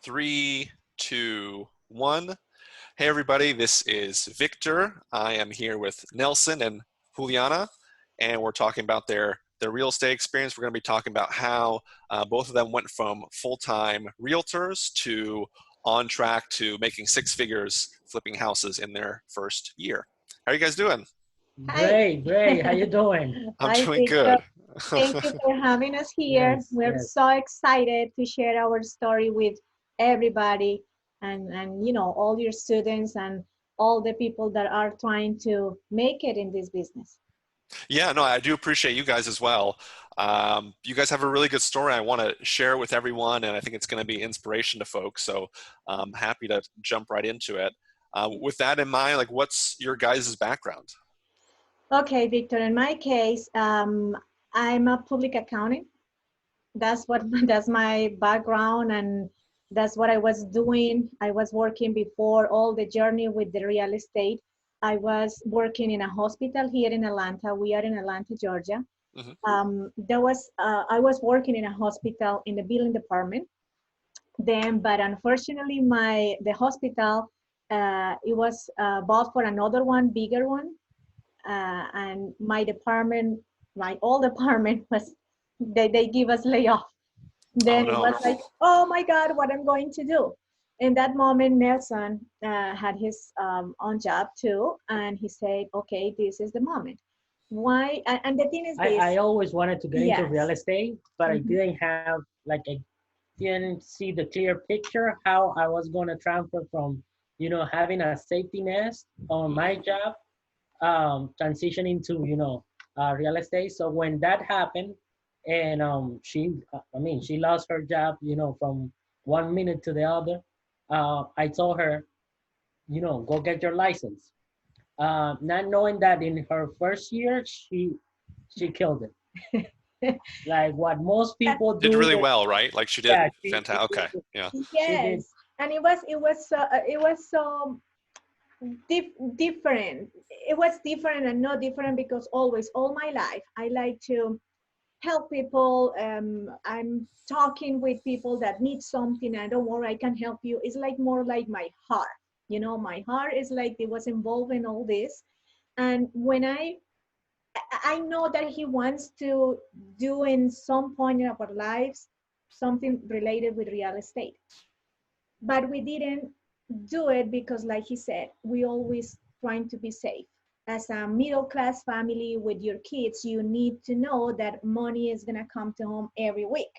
3, 2, 1. Hey everybody, this is Victor. I am here with Nelson and Juliana, and we're talking about their real estate experience. We're going to be talking about how both of them went from full-time realtors to on track to making 6 figures flipping houses in their first year. How are you guys doing? Great, great. How you doing? I'm Hi, doing Victor. good. Thank you for having us here. Yes, We're yes. so excited to share our story with everybody and you know, all your students and all the people that are trying to make it in this business. Yeah, no, I do appreciate you guys as well. You guys have a really good story I want to share with everyone, and I think it's going to be inspiration to folks. So I'm happy to jump right into it. With that in mind, like, what's your guys' background? Okay, Victor, in my case, I'm a public accountant. That's my background, and that's what I was doing. I was working before all the journey with the real estate. I was working in a hospital here in Atlanta. We are in Atlanta, Georgia. I was working in a hospital in the billing department. But unfortunately, the hospital it was bought for another one, bigger one, and my department, my old department was they give us layoff. Oh Then it no. was like, oh my God, what I'm going to do. In that moment, Nelson had his own job too, and he said, okay, this is the moment. Why? And the thing is this. I always wanted to get into real Yes. estate, but I didn't have, like, I didn't see the clear picture how I was going to transfer from, having a safety nest on my job, transitioning to, real estate. So when that happened, and she lost her job, from 1 minute to the other, I told her, go get your license. Not knowing that in her first year, she killed it. Like what most people Did do. really well, right? Like she did Yeah, fantastic. Okay, yeah. she did. Yes, and it was so different. It was different and not different because always, all my life, I like to help people. I'm talking with people that need something, and don't worry, I can help you. It's like more like my heart. My heart is like it was involved in all this. And when I know that he wants to do in some point in our lives something related with real estate. But we didn't do it because, like he said, we always trying to be safe. As a middle class family with your kids, you need to know that money is gonna come to home every week.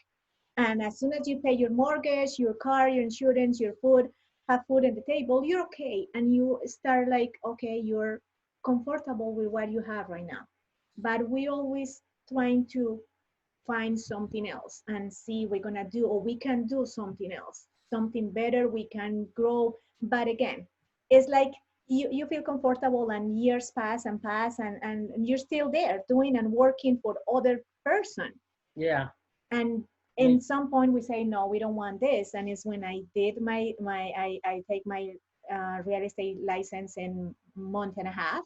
And as soon as you pay your mortgage, your car, your insurance, your food, have food on the table, you're okay. And you start like, okay, you're comfortable with what you have right now. But we always trying to find something else and see we're gonna do, or we can do something else, something better, we can grow. But again, it's like you feel comfortable and years pass and pass, and you're still there doing and working for other person. Yeah. And in some point we say, no, we don't want this. And it's when I did I take my real estate license in month and a half.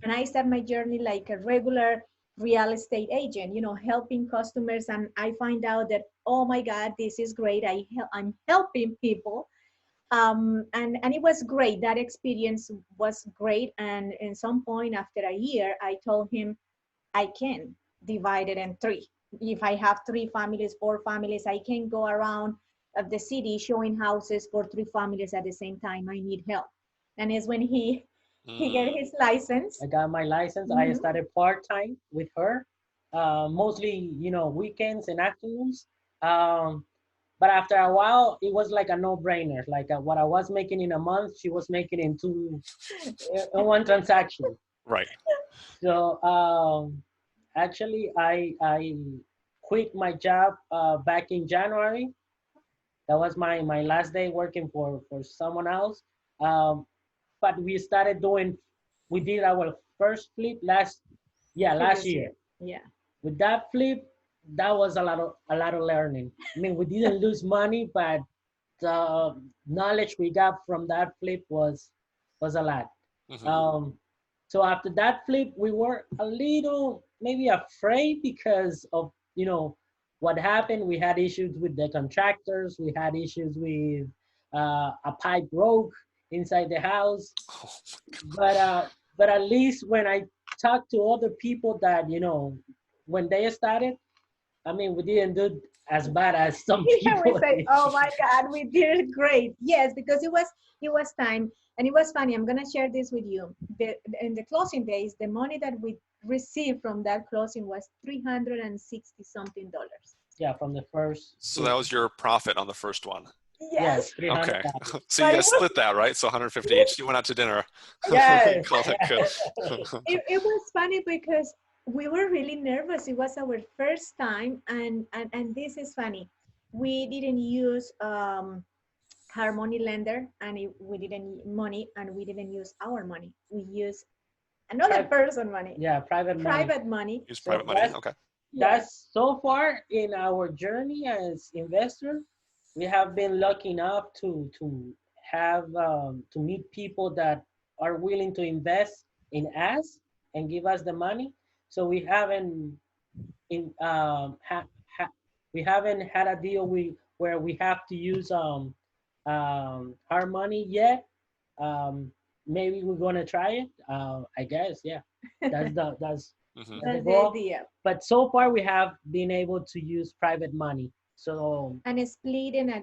And I start my journey like a regular real estate agent, helping customers. And I find out that, oh my God, this is great. I'm helping people. And it was great. That experience was great. And in some point after a year, I told him I can divide it in 3. If I have 3 families, 4 families, I can go around of the city showing houses for 3 families at the same time. I need help. And it's when he get his license. I got my license. I started part-time with her, mostly, weekends and afternoons. But after a while, it was like a no-brainer. Like what I was making in a month, she was making in 2, in 1 transaction. Right. So actually, I quit my job back in January. That was my last day working for someone else. But we did our first flip last year. Yeah. With that flip, that was a lot of learning. I mean, we didn't lose money, but the knowledge we got from that flip was a lot. So after that flip, we were a little maybe afraid because of what happened, we had issues with the contractors. We had issues with a pipe broke inside the house. Oh, But at least when I talked to other people that, when they started, I mean, we didn't do as bad as some Yeah, we people say, did. oh my God, we did it great. Yes, because it was time, and it was funny. I'm gonna share this with you. In the closing days, the money that we received from that closing was $360 something. Yeah, from the first so that two. was your profit on the first one. Yes, Yes, 300. Okay. So you but it guys was split that, right? So 150 each. You went out to dinner. Yes. Call it good. it was funny because we were really nervous. It was our first time, and this is funny. We didn't use Harmony lender, and we didn't money, and we didn't use our money. We used another person money, Yeah, private money. private money. Use So private money. Okay. that's so far in our journey as investor, we have been lucky enough to have to meet people that are willing to invest in us and give us the money. So we haven't in we haven't had a deal where we have to use our money yet. Um, Maybe we're gonna try it. I guess, yeah. That's Hmm. the That's the goal. idea. But so far we have been able to use private money. So And it's split in a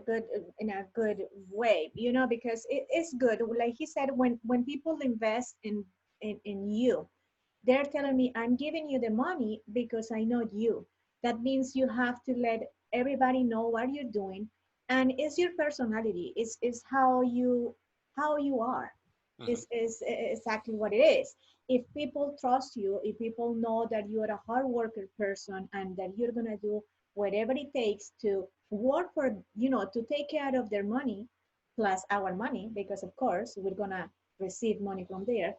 good way, because it's good. Like he said, when people invest in you, they're telling me, I'm giving you the money because I know you. That means you have to let everybody know what you're doing, and it's your personality. It's how you are. Hmm. Is exactly what it is. If people trust you, if people know that you're a hard worker person and that you're gonna do whatever it takes to work for, to take care of their money, plus our money, because of course we're gonna receive money from there,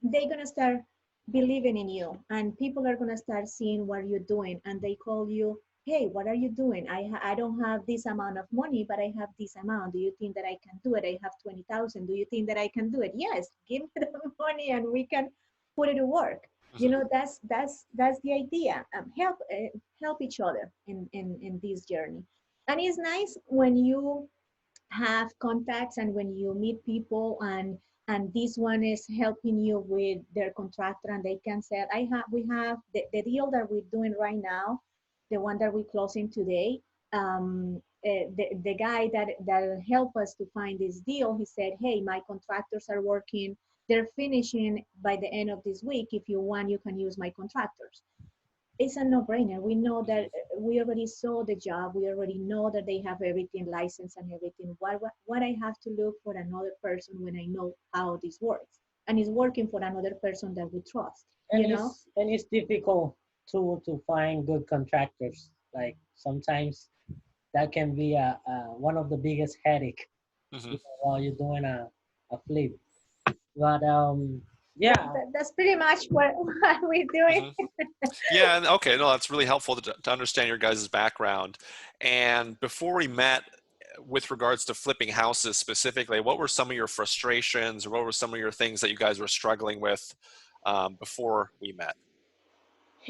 they're gonna start believing in you, and people are gonna start seeing what you're doing, and they call you, hey, what are you doing? I don't have this amount of money, but I have this amount. Do you think that I can do it? I have 20,000. Do you think that I can do it? Yes, give me the money and we can put it to work. Hmm. That's the idea. Help each other in this journey. And it's nice when you have contacts and when you meet people, and this one is helping you with their contractor, and they can say, we have the deal that we're doing right now, the one that we're closing today. The guy that helped us to find this deal, he said, hey, my contractors are working, they're finishing by the end of this week. If you want, you can use my contractors. It's a no-brainer. We know that we already saw the job. We already know that they have everything licensed and everything. What I have to look for another person when I know how this works, and it's working for another person that we trust. and it's difficult to find good contractors. Like sometimes that can be a one of the biggest headache, Hmm. while you're doing a flip. But yeah, That's pretty much what we're doing. Hmm. Yeah. Okay. No, that's really helpful to understand your guys' background. And before we met, with regards to flipping houses specifically, what were some of your frustrations, or what were some of your things that you guys were struggling with before we met?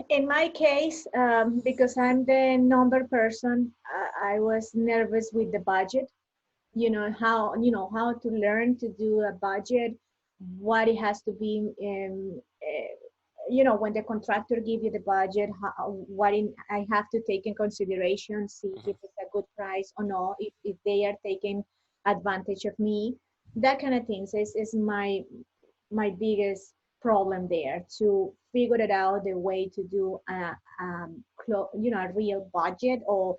In my case, because I'm the number person, I was nervous with the budget. How to learn to do a budget, what it has to be when the contractor give you the budget, I have to take in consideration, see Hmm. if it's a good price or not, if they are taking advantage of me, that kind of things is my biggest problem there, to figure it out, the way to do a real budget, or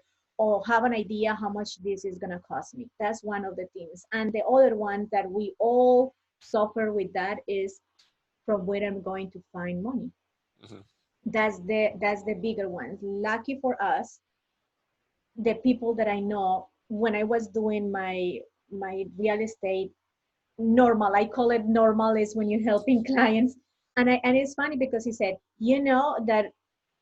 have an idea how much this is going to cost me. That's one of the things. And the other one that we all suffer with, that is from where I'm going to find money. Hmm. That's the bigger one. Lucky for us, the people that I know, when I was doing my real estate normal, I call it normal, is when you're helping clients. And it's funny because he said, that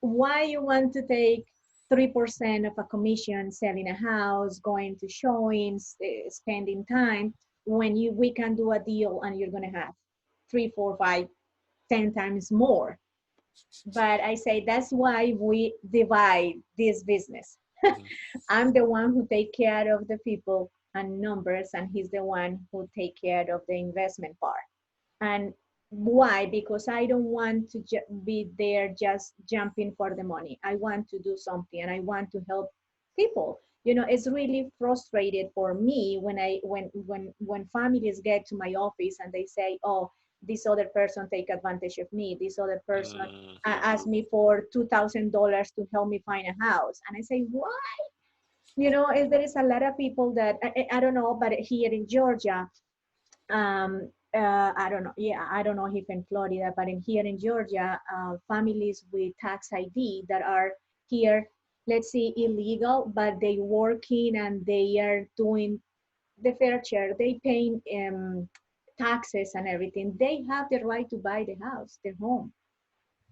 why you want to take 3% of a commission selling a house, going to showings, spending time, when we can do a deal and you're going to have 3, 4, 5, 10 times more. But I say that's why we divide this business. I'm the one who take care of the people and numbers, and he's the one who take care of the investment part. And why? Because I don't want to be there just jumping for the money. I want to do something, and I want to help people. You know, it's really frustrated for me when when families get to my office and they say, oh, this other person take advantage of me. This other person asked me for $2,000 to help me find a house. And I say, why? You know, there is a lot of people that, I don't know, but here in Georgia, I don't know. Yeah, I don't know if in Florida, but in here in Georgia, families with tax ID that are here, let's say illegal, but they working and they are doing the fair share. They paying taxes and everything. They have the right to buy the house, the home,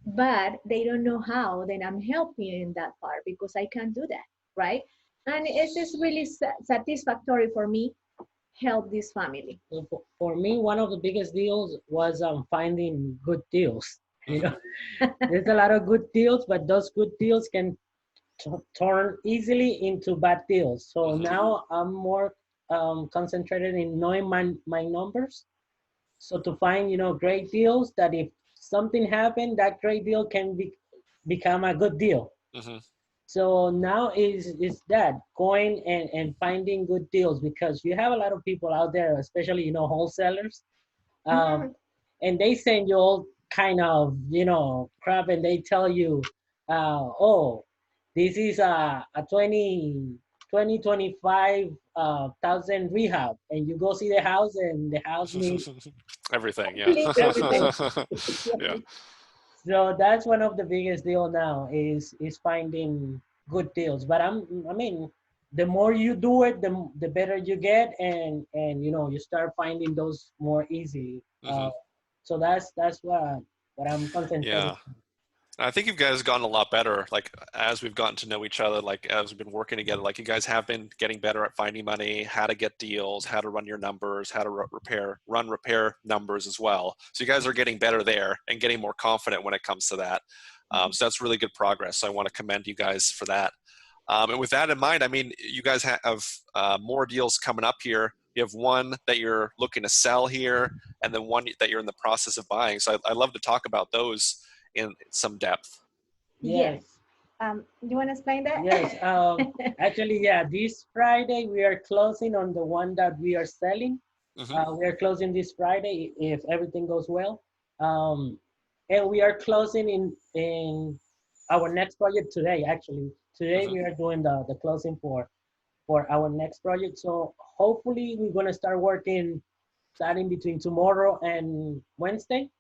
but they don't know how. Then I'm helping in that part because I can do that, right? And it's just really satisfactory for me help this family. So for me, one of the biggest deals was finding good deals. You know, there's a lot of good deals, but those good deals can turn easily into bad deals. So now I'm more concentrated in knowing my numbers. So to find, you know, great deals that if something happened, that great deal can become a good deal. So now is that going and finding good deals, because you have a lot of people out there, especially, you know, wholesalers, and they send you all kind of, you know, crap, and they tell you, oh, this is a 25,000 rehab, and you go see the house, and the house needs everything. Yeah. everything. Yeah. So that's one of the biggest deal now is finding good deals. But I mean, the more you do it, the better you get, and you know, you start finding those more easy. So that's what I'm concentrating. Yeah. I think you guys have gotten a lot better, like as we've gotten to know each other, like as we've been working together, like you guys have been getting better at finding money, how to get deals, how to run your numbers, how to run repair numbers as well. So you guys are getting better there and getting more confident when it comes to that. So that's really good progress. So I want to commend you guys for that. And with that in mind, I mean, you guys have more deals coming up here. You have one that you're looking to sell here, and then one that you're in the process of buying. So I'd love to talk about those in some depth. Yes. You want to explain that? Yes. Actually, yeah, this Friday we are closing on the one that we are selling. We are closing this Friday if everything goes well. And we are closing in our next project today, actually. Today we are doing the closing for our next project. So hopefully we're going to start working starting between tomorrow and Wednesday.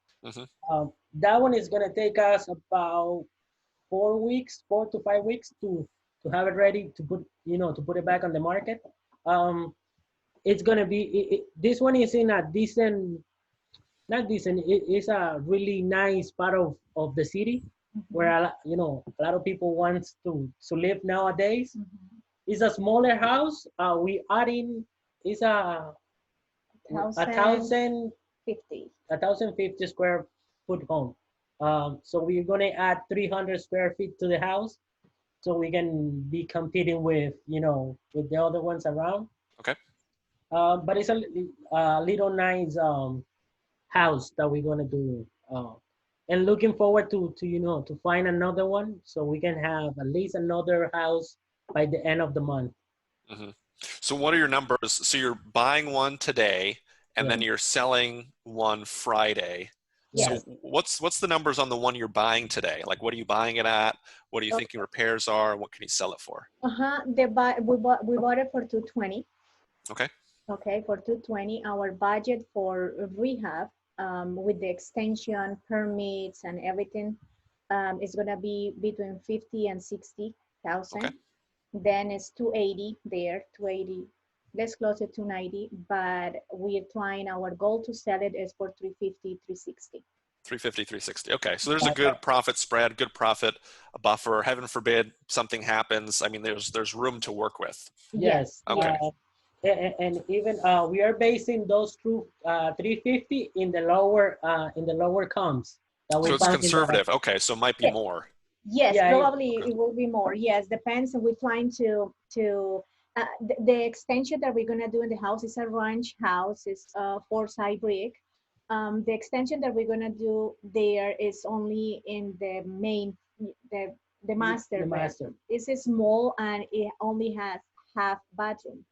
That one is going to take us about 4 weeks, 4 to 5 weeks to have it ready to put, you know, to put it back on the market. It's going to be, this one is in a decent, not decent, it's a really nice part of the city where, you know, a lot of people want to live nowadays. It's a smaller house. We adding, it's a 1,050 square foot home. So we're gonna add 300 square feet to the house, so we can be competing with, you know, with the other ones around. Okay. But it's a little nice house that we're gonna do, and looking forward to you know, to find another one so we can have at least another house by the end of the month. So what are your numbers? So you're buying one today, and then you're selling one Friday. Yes. So what's the numbers on the one you're buying today? Like, what are you buying it at? What are you thinking repairs are? And what can you sell it for? We bought it for 220. Okay. Okay, for 220. Our budget for rehab, with the extension, permits, and everything, is gonna be between 50 and 60,000. Okay. Then it's 280 there, 280. Let's close it 290, but we're trying, our goal to sell it is for 350, 360. 350, 360. Okay. So there's a good profit spread, good profit buffer. Heaven forbid something happens. I mean, there's room to work with. Yes. Okay. And even we are basing those 350 in the lower comps. So it's conservative. Okay. So it might be more. Yes, Yeah, probably it will be more. Yes, depends. And we're trying the extension that we're gonna do in the house is a ranch house. It's 4 side brick. The extension that we're gonna do there is only in the main, the the master the master. bedroom. It's small and it only has half bathroom.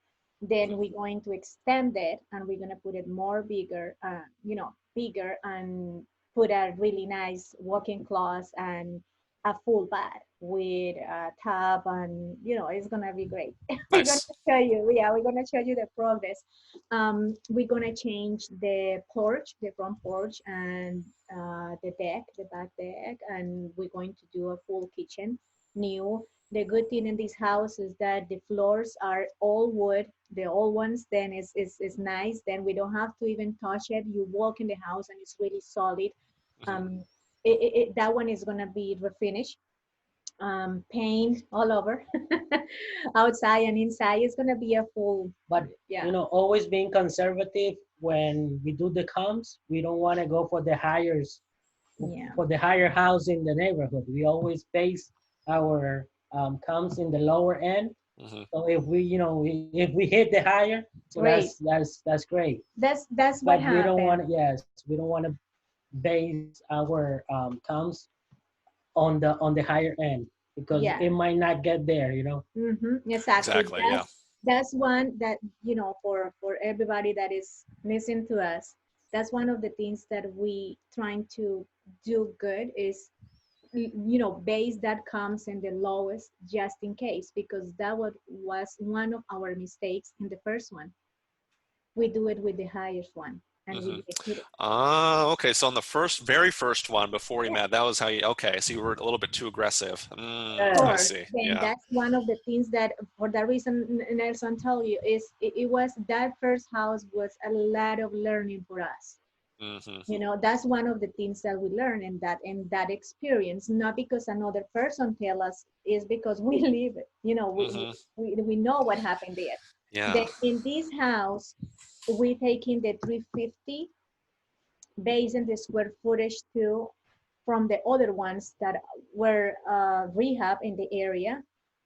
Then Mhm. we're going to extend it and we're gonna put it more bigger, bigger, and put a really nice walk-in closet and a full bath with a tub, and it's gonna be great. We're gonna Nice. show you, yeah, we're gonna show you the progress. We're gonna change the porch, the front porch, and the deck, the back deck, and we're going to do a full kitchen new. The good thing in this house is that the floors are all wood, the old ones. Then is nice. Then we don't have to even touch it. You walk in the house and it's really solid. Mhm. um that one is gonna be refinished, paint all over, outside and inside. It's gonna be a full, But yeah, always being conservative when we do the comps. We don't want to go yeah, for the higher house in the neighborhood. We always base our comps in the lower end. Mhm. So if we, if we hit the higher, so great. that's great. That's what But we don't want happened. to, yes, we don't want to base our comps on the higher end because Yeah. it might not get there. Exactly. Exactly. Yeah. That's one that, for everybody that is listening to us, that's one of the things that we trying to do good is, base that comes in the lowest just in case, because that was one of our mistakes in the first one. We do it with the highest one and Mhm. we hit it. Okay. So on the very first one before we Yeah. met, that was how you. Okay. So you were a little bit too aggressive. Of I Uh, course, see. then Yeah. that's one of the things that, for that reason, Nelson tell you, is it was that first house was a lot of learning for us. Mhm. That's one of the things that we learn in that experience, not because another person tell us, is because we live it. Mhm. We know what happened there. Then Yeah. in this house, we taking the 350 based on the square footage too, from the other ones that were rehab in the area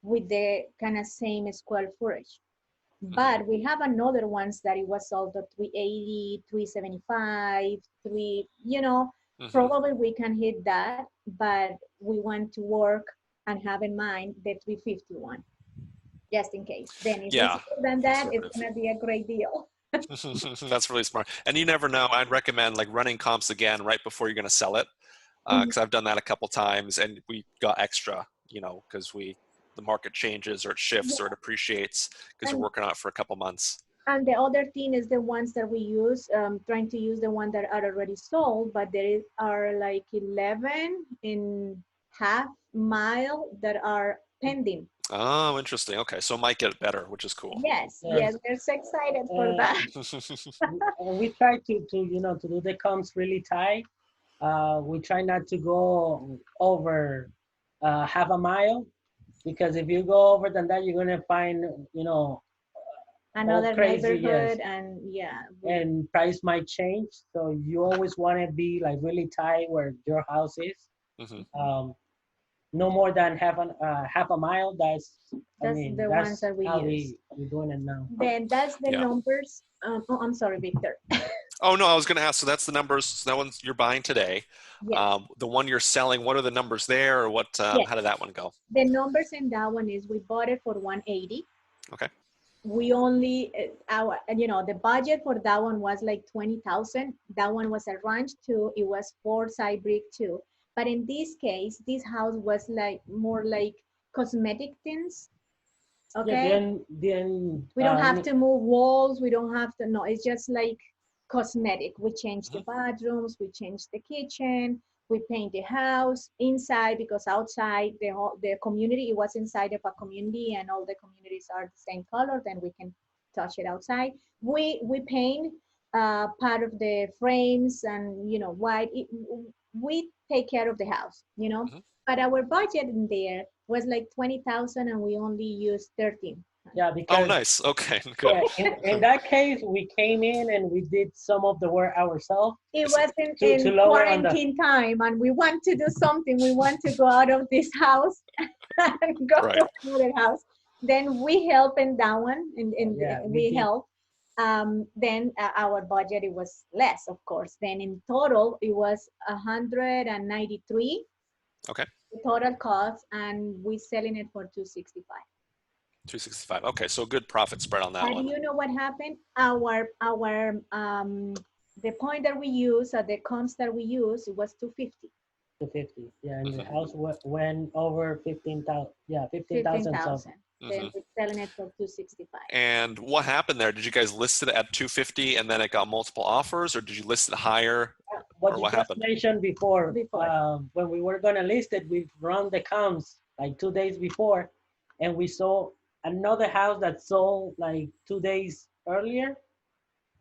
with the kind of same square footage. Mhm. But we have another ones that it was sold at 380, 375, 3, Mhm. probably we can hit that, but we want to work and have in mind the 351, just in case. Then if it's Yeah. more than that, it's Conservative. gonna be a great deal. That's really smart. And you never know. I'd recommend like running comps again right before you're going to sell it, Mhm. because I've done that a couple times and we got extra, because the market changes or it shifts or it Yeah. appreciates because you're And working on it for a couple months. And the other thing is the ones that we use, trying to use the one that are already sold, but are like 11 in half mile that are pending. Oh, interesting. Okay, so it might get better, which is cool. Yes, yes. yes, we're so excited for Uh, that. and we try to do the comps really tight. We try not to go over half a mile because if you go over than that, you're gonna find all Another crazy. neighborhood, Yes, and yeah, and price might change. So you always want to be like really tight where your house is. Hmm. Um, no more than half a mile. that's the ones That's that we how use. we doing it now. Then that's the Yeah. numbers. Oh, I'm sorry, Victor. Oh no, I was going to ask. So that's the numbers. So that one's you're buying today. Yes, The one you're selling. What are the numbers there, or what? yes. How did that one go? The numbers in that one is we bought it for 180. Okay. We only the budget for that one was like 20,000. That one was a ranch too. It was 4 side brick too. But in this case, this house was like more like cosmetic things. Yeah, Okay, we don't have to move walls. We don't have to. No, it's just like cosmetic. We changed the Hmm. bathrooms. We changed the kitchen. We paint the house inside, because outside the community, it was inside of a community and all the communities are the same color. Then we can touch it outside. We paint part of the frames and white. We take care of the house. Hmm. But our budget in there was like 20,000 and we only used 13. Yeah, Oh, because nice. Okay, good. yeah, in that case, we came in and we did some of the work ourselves It was to in lower on the. quarantine time, and we want to do something. We want to go out of this house and go Right. to another house. Then we help in that one, and Yeah, we did. help. Then our budget, it was less, of course. Then in total, it was 193. Okay. The total cost, and we selling it for 265. 265. Okay, so good profit spread on that But one. you know what happened? The point that we use, or the comps that we use, it was 250. 250. Yeah, and the Mhm. house went over 15,000. Yeah, 15,000. 15,000. Mhm. Then we're selling it for 265. And what happened there? Did you guys list it at 250 and then it got multiple offers, or did you list it higher? What Or you what just happened? mentioned before, Before. when we were gonna list it, we run the counts like 2 days before, and we saw another house that sold like 2 days earlier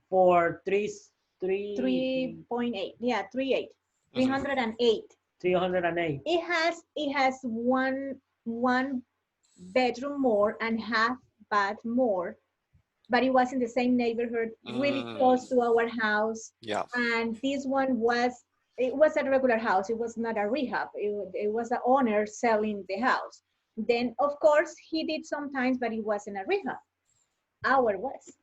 for 3.8. Yeah, 38. Mhm. 308. 308. It has one bedroom more and half bath more, but it was in the same neighborhood, really close to our house. Yeah. And this one was, it was a regular house. It was not a rehab. It was the owner selling the house. Then of course he did sometimes, but it wasn't a rehab. Our was.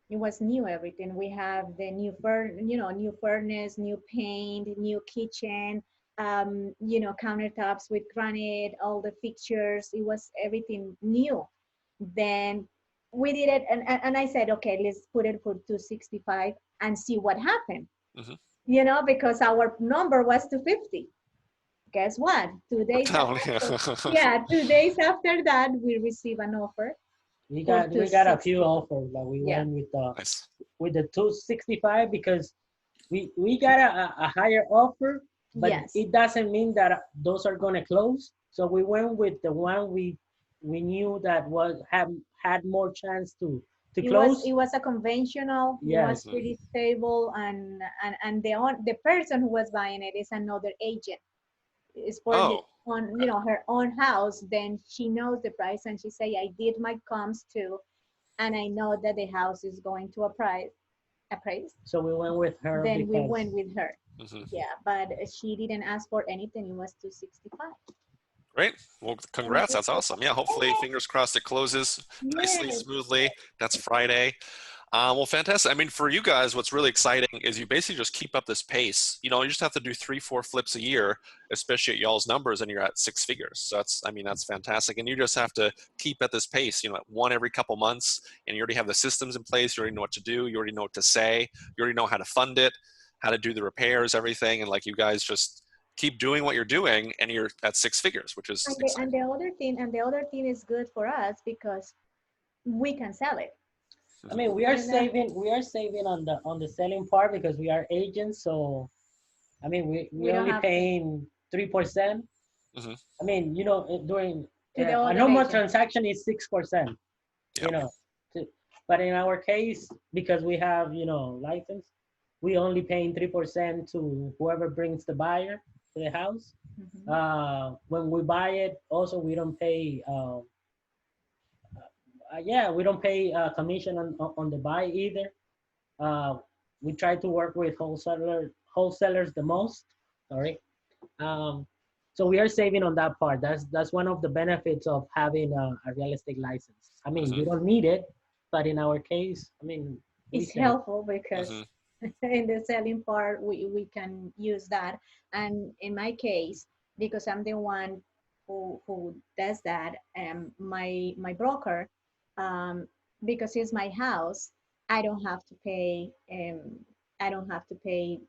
It was new everything. We have the new new furnace, new paint, new kitchen, countertops with granite, all the fixtures. It was everything new. Then we did it, and I said, okay, let's put it for 265 and see what happened. Mhm. Because our number was 250. Guess what? 2 days Down. after, Yeah. 2 days after that, we received an offer We for got a few 260. offers, but we Yeah. went Nice. with the 265 because we got a higher offer, but Yes. it doesn't mean that those are gonna close. So we went with the one we knew that had more chance to close. It was a conventional. It was Yes. pretty stable, and the person who was buying it is another agent. It's for his Oh. own, her own house. Then she knows the price, and she say, I did my comps too, and I know that the house is going to appraise. So we went with her. Then we because went with her. Mhm. Yeah, but she didn't ask for anything. It was 265. Great. Well, congrats. That's awesome. Yeah, hopefully, fingers crossed, it closes nicely, Yes. smoothly. That's Friday. Well, fantastic. I mean, for you guys, what's really exciting is you basically just keep up this pace. You just have to do 3-4 flips a year, especially at y'all's numbers, and you're at 6 figures. So that's fantastic. And you just have to keep at this pace, at one every couple months, and you already have the systems in place. You already know what to do. You already know what to say. You already know how to fund it, how to do the repairs, everything. And you guys just keep doing what you're doing, and you're at 6 figures, which is exciting. And the other thing is good for us because we can sell it. I mean, we are saving on the selling part because we are agents. So, I mean, we don't only have to. paying 3%. Mhm. I mean, during To the a other normal agent. transaction is 6%. Yep. But in our case, because we have license, we only paying 3% to whoever brings the buyer to the house. Mhm. When we buy it, also we don't pay. We don't pay commission on the buy either. We try to work with wholesalers the most. Sorry. So we are saving on that part. That's one of the benefits of having a real estate license. I mean, you don't need it, but in our case, I mean, It's helpful because Mhm. in the selling part, we can use that. And in my case, because I'm the one who does that, my broker, um, because it's my house, I don't have to pay. I don't have to pay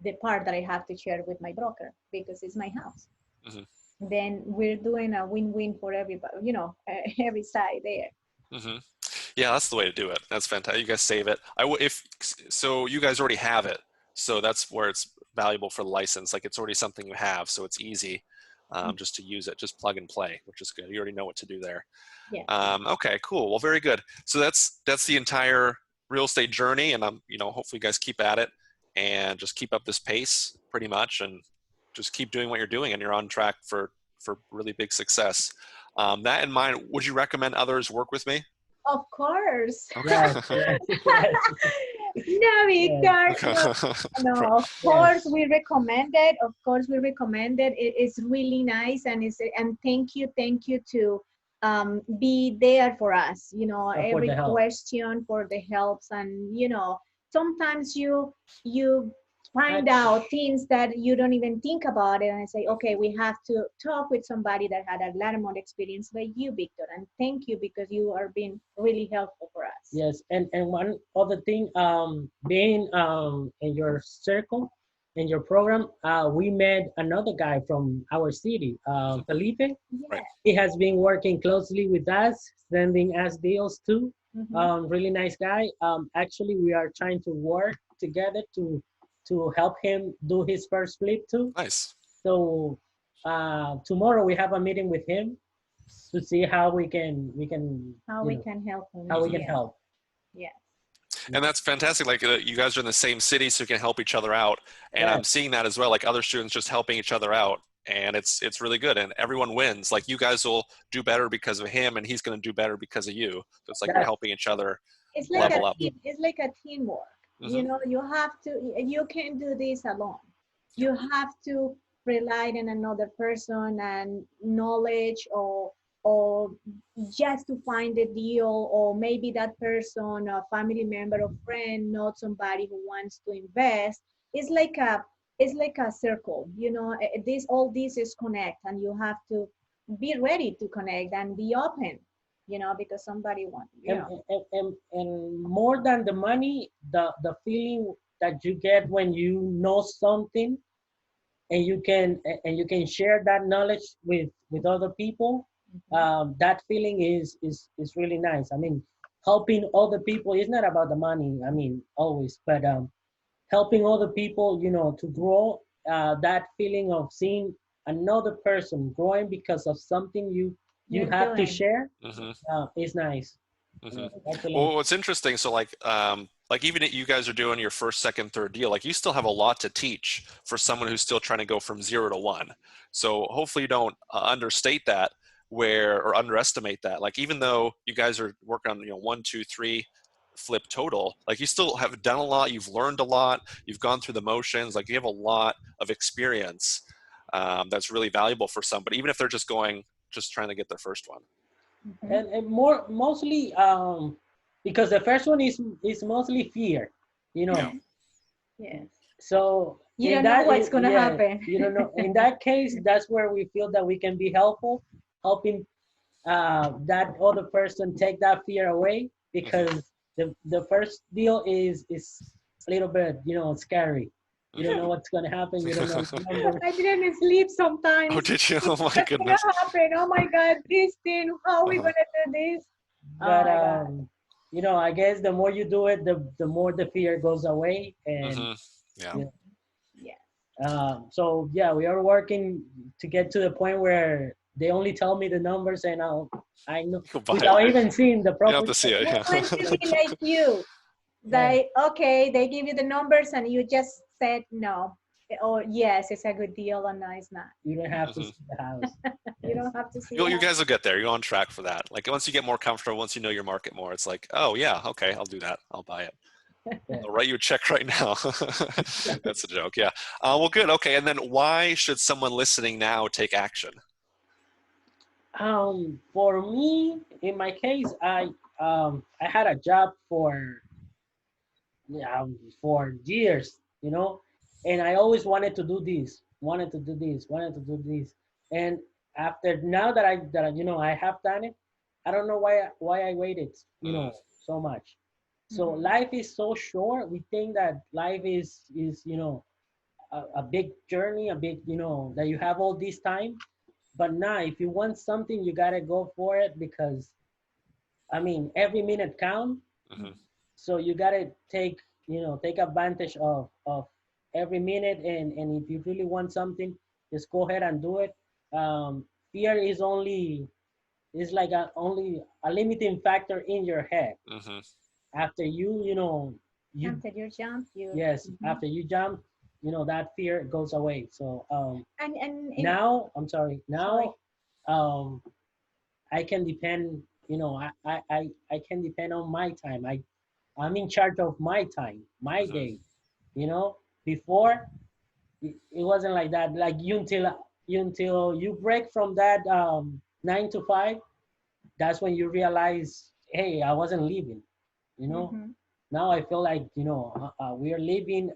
the part that I have to share with my broker because it's my house. Mhm. Then we're doing a win-win for everybody. Every side there. Mhm. Yeah, that's the way to do it. That's fantastic. You guys save it. So you guys already have it. So that's where it's valuable for the license. It's already something you have, so it's easy just to use it. Just plug and play, which is good. You already know what to do there. Yeah. Okay, cool. Well, very good. So that's the entire real estate journey, and hopefully you guys keep at it and just keep up this pace pretty much, and just keep doing what you're doing, and you're on track for really big success. That in mind, would you recommend others work with me? Of course. Okay. Yes, yes, yes, No, yes, Victor. No, no, of yes. course we recommend it. Of course we recommend it. It's really nice, and thank you to be there for us. You know, For the every help. question for the helps, and you know, sometimes you find Act- out things that you don't even think about it, and I say, okay, we have to talk with somebody that had a lot more experience like you, Victor, and thank you because you are being really helpful for us. Yes, and one other thing, being in your circle, in your program, we met another guy from our city, Felipe. Yeah. He has been working closely with us, sending us deals too. Mhm. Really nice guy. Actually, we are trying to work together to help him do his first flip too. Nice. So tomorrow we have a meeting with him to see how we can How you we know, can help them. how we can Yeah. help. Yeah. And that's fantastic. Like you guys are in the same city, so you can help each other out. And I'm Yes. seeing that as well. Like other students just helping each other out, and it's really good. And everyone wins. Like you guys will do better because of him, and he's going to do better because of you. So it's like you're That's helping each other It's like a level up. team. It's like a teamwork. You Hmm. know, you have to. You can't do this alone. You have to rely on another person and knowledge, or just to find a deal, or maybe that person, a family member or friend, not somebody who wants to invest. It's like a circle. You know, this all this is connect, and you have to be ready to connect and be open. You know, because somebody wants. You and, know. and more than the money, the feeling that you get when you know something and you can share that knowledge with other people. That feeling is really nice. I mean, helping other people is not about the money. I mean, always, but helping other people, to grow. That feeling of seeing another person growing because of something you You're have to doing. share Hmm. is nice. Hmm. Excellent. Well, what's interesting, so like even if you guys are doing your first, second, third deal, like you still have a lot to teach for someone who's still trying to go from 0 to 1. So hopefully you don't understate that or underestimate that. Like even though you guys are working on 1, 2, 3 flip total, like you still have done a lot, you've learned a lot, you've gone through the motions, like you have a lot of experience that's really valuable for somebody, even if they're just trying to get their first one. Mhm. And mostly because the first one is mostly fear, you Yeah. know. Yes. So You in don't know that, what's gonna yeah, happen. you don't know. In that case, that's where we feel that we can be helpful, helping that other person take that fear away, Hmm. because the first deal is a little bit, scary. You don't know what's gonna happen. You don't know the numbers. I didn't sleep Oh, sometimes. did you? Oh my What's gonna goodness. happen? Oh my God, this thing. How are we Uh-huh. gonna do this? Oh But my God. I guess the more you do it, the more the fear goes away, and Hmm. Yeah. you know, Yeah. so yeah, we are working to get to the point where they only tell me the numbers, and I know You'll buy it. without even seeing the You don't have to property. see it. We Yeah. want to be like you. Yeah, They give you the numbers and you just said no. Or yes, it's a good deal, or no, it's not. you don't have to Hmm. see the house. You Yes. don't have to see You that. guys will get there. You're on track for that. Like once you get more comfortable, once you know your market more, it's like, oh yeah, okay, I'll do that. I'll buy it. Yeah. I'll write you a check right now. That's a joke. Yeah. Well, good. Okay. And then why should someone listening now take action? For me, in my case, I had a job for, yeah, for years, and I always wanted to do this, wanted to do this, wanted to do this, and after now that I have done it, I don't know why I waited, Mm, so much. So Mhm. life is so short. We think that life is a big journey, a big, that you have all this time. But now, if you want something, you gotta go for it, because I mean every minute count. mhm, So you gotta take advantage of every minute, and if you really want something, just go ahead and do it. Fear is like only a limiting factor in your head. mhm. After you After you jump, you. yes, Mhm. after you jump, that fear goes away. So And now I'm sorry, sorry. now um I can depend you know, I can depend on my time. I'm in charge of my time, my Hmm. day. You know, before it wasn't like that. Like until you break from that 9 to 5, that's when you realize, hey, I wasn't living. You know, Mm-hmm. now I feel like, you know, we are living.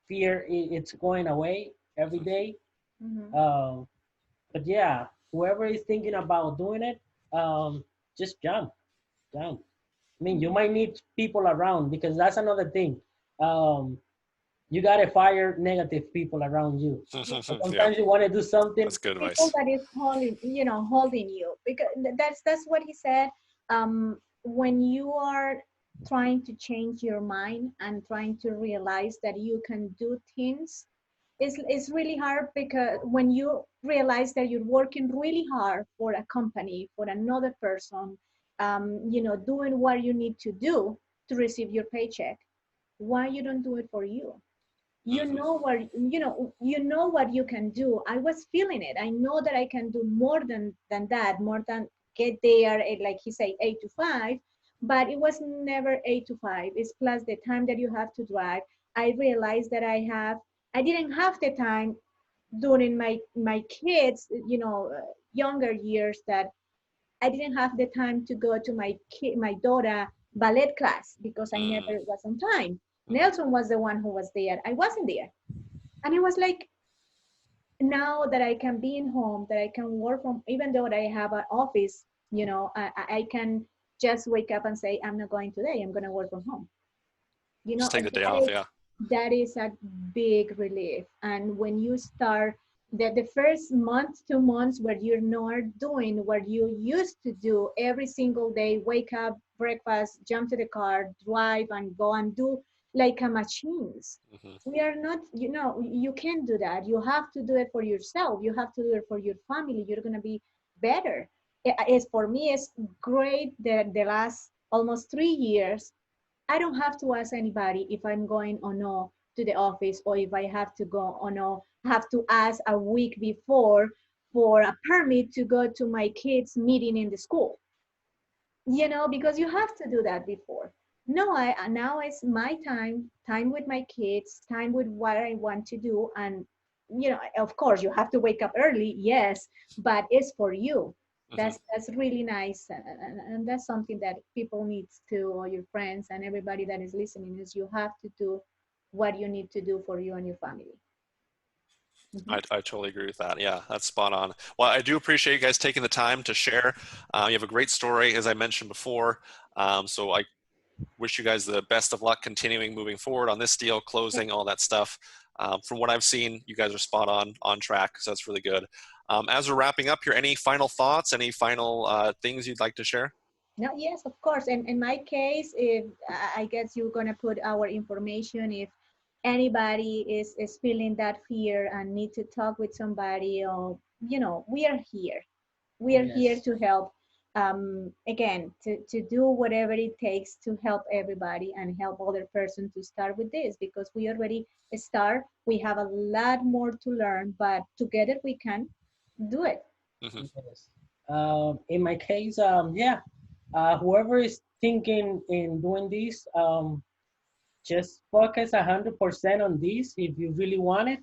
Fear, it's going away every day. Mm-hmm. Uh, but yeah, whoever is thinking about doing it, just jump. I mean, you might need people around, because that's another thing. Um, you gotta fire negative people around you. Yeah. So Yeah, sometimes you want to do something. that's good People advice. that is holding, holding you, because that's what he said. When you are trying to change your mind and trying to realize that you can do things, it's really hard, because when you realize that you're working really hard for a company, for another person, doing what you need to do to receive your paycheck, why you don't do it for you? you Hmm. know what you know what you can do. I was feeling it. I know that I can do more than that, more than get there like he said, 8 to 5. But it was never 8 to 5. It's plus the time that you have to drive. I realized that I didn't have the time during my kids, younger years, that I didn't have the time to go to my daughter ballet class, because I never was on time. Hmm. Nelson was the one who was there. I wasn't there. And it was like, now that I can be in home, that I can work from, even though I have an office, I can just wake up and say, I'm not going today. I'm going to work from home. Just take And the day off. Yeah. that is a big relief. And when you start the first month, 2 months, where you're not doing what you used to do every single day, wake up, breakfast, jump to the car, drive, and go and do like a machines. Hmm. We are not, you can't do that. You have to do it for yourself. You have to do it for your family. You're going to be better. As for me, it's great that the last almost 3 years, I don't have to ask anybody if I'm going or no to the office, or if I have to go or no. Have to ask a week before for a permit to go to my kids' meeting in the school. Because you have to do that before. No, I now it's my time with my kids, time with what I want to do, and of course, you have to wake up early, yes, but it's for you. Hmm. That's really nice, and that's something that people needs to, or your friends and everybody that is listening, is you have to do what you need to do for you and your family. Mhm. I totally agree with that. Yeah, that's spot on. Well, I do appreciate you guys taking the time to share. You have a great story, as I mentioned before. So I wish you guys the best of luck continuing moving forward on this deal, closing, all that stuff. From what I've seen, you guys are spot on track, so that's really good. As we're wrapping up here, any final thoughts, any final things you'd like to share? No, yes, of course. And in my case, if I guess you're gonna put our information, if anybody is feeling that fear and need to talk with somebody, or we are here. We are here Yes. to help. Again, to do whatever it takes to help everybody and help other person to start with this, because we already start. We have a lot more to learn, but together we can do it. Hmm. Yes. In my case, yeah, whoever is thinking in doing this, just focus 100% on this. If you really want it,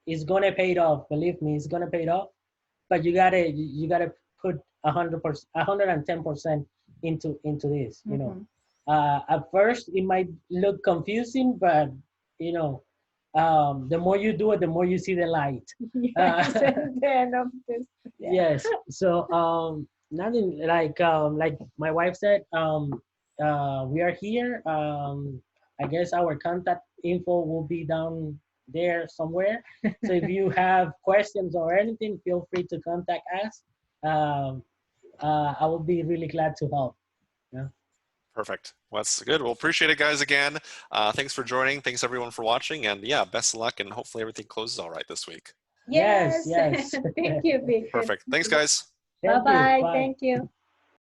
it's gonna pay it off. Believe me, it's gonna pay it off. But you gotta put 100%, 110% into this. Mm-hmm. At first it might look confusing, but you know, the more you do it, the more you see the light. Yes, and then of this, yeah. Yes. So nothing like my wife said. We are here. I guess our contact info will be down there somewhere. So if you have questions or anything, feel free to contact us. Um, I will be really glad to help. Yeah. Perfect. Well, that's good. Well, appreciate it, guys, again. Thanks for joining. Thanks, everyone, for watching. And yeah, best of luck, and hopefully everything closes all right this week. Yes. Yes. Yes. Thank you, Victor. Perfect. Thanks, guys. Bye Thank you. bye. Bye. Thank you.